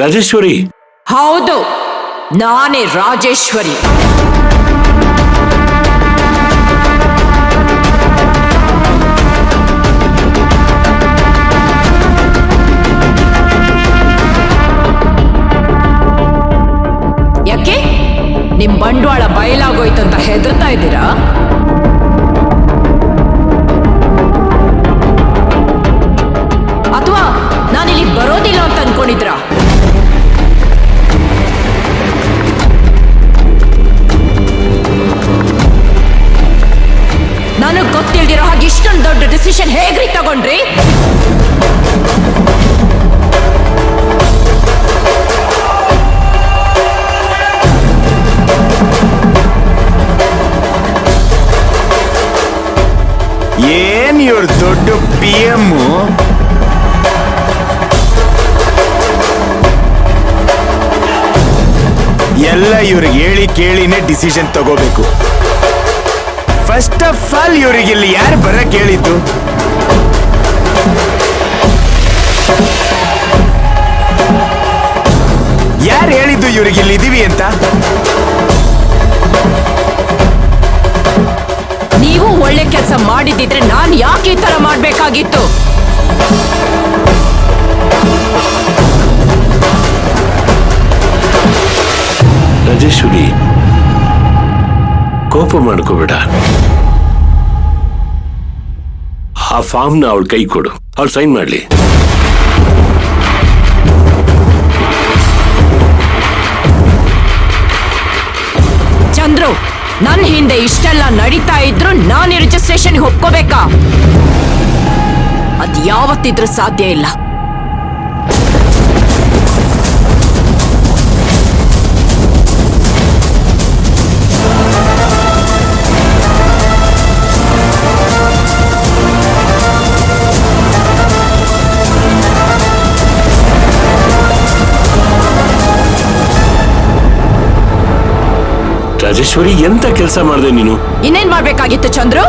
ರಾಜೇಶ್ವರಿ. ಹೌದು, ನಾನೇ ರಾಜೇಶ್ವರಿ. ಯಾಕೆ ನಿಮ್ ಬಂಡವಾಳ ಬಯಲಾಗೋಯ್ತಂತ ಹೆದರ್ತಾ ಇದ್ದೀರಾ? ಅಥವಾ ನಾನಿಲ್ಲಿ ಬರೋದಿಲ್ಲ ಅಂತ ಅನ್ಕೊಂಡಿದ್ರಾ? ನನಗ್ ಗೊತ್ತಿಲ್ದಿರೋ ಹಾಗೆ ಇಷ್ಟೊಂದು ದೊಡ್ಡ ಡಿಸಿಷನ್ ಹೇಗ್ರಿ ತಗೊಂಡ್ರಿ? ಏನ್ ಇವ್ರ ದೊಡ್ಡ PM? ಎಲ್ಲ ಇವ್ರಿಗೆ ಹೇಳಿ ಕೇಳಿನೇ ಡಿಸಿಷನ್ ತಗೋಬೇಕು. ಫಸ್ಟ್ ಆಫ್ ಆಲ್ ಇವ್ರಿಗೆ ಇಲ್ಲಿ ಯಾರು ಬರಕ್ ಹೇಳಿದ್ದು? ಯಾರು ಹೇಳಿದ್ದು ಇವ್ರಿಗೆ ಇಲ್ಲಿ ಇದೀವಿ ಅಂತ? ನೀವು ಒಳ್ಳೆ ಕೆಲಸ ಮಾಡಿದ್ದಿದ್ರೆ ನಾನು ಯಾಕೆ ಈ ತರ ಮಾಡ್ಬೇಕಾಗಿತ್ತು? ರಾಜೇಶ್ವರಿ, ಕೋಪ ಮಾಡ್ಕೋಬೇಡ. ಆ ಫಾರ್ಮ್ನ ಅವಳ ಕೈ ಕೊಡು, ಅವಳು ಸೈನ್ ಮಾಡ್ಲಿ. ಚಂದ್ರು, ನನ್ನ ಹಿಂದೆ ಇಷ್ಟೆಲ್ಲ ನಡೀತಾ ಇದ್ರು ನಾನು ರಿಜಿಸ್ಟ್ರೇಷನ್ಗೆ ಒಪ್ಕೋಬೇಕಾ? ಅದ್ ಯಾವತ್ತಿದ್ರೂ ಸಾಧ್ಯ ಇಲ್ಲ. ರಾಜೇಶ್ವರಿ, ಎಂತ ಕೆಲಸ ಮಾಡಿದೆ ನೀನು? ಇನ್ನೇನ್ ಮಾಡ್ಬೇಕಾಗಿತ್ತು ಚಂದ್ರು?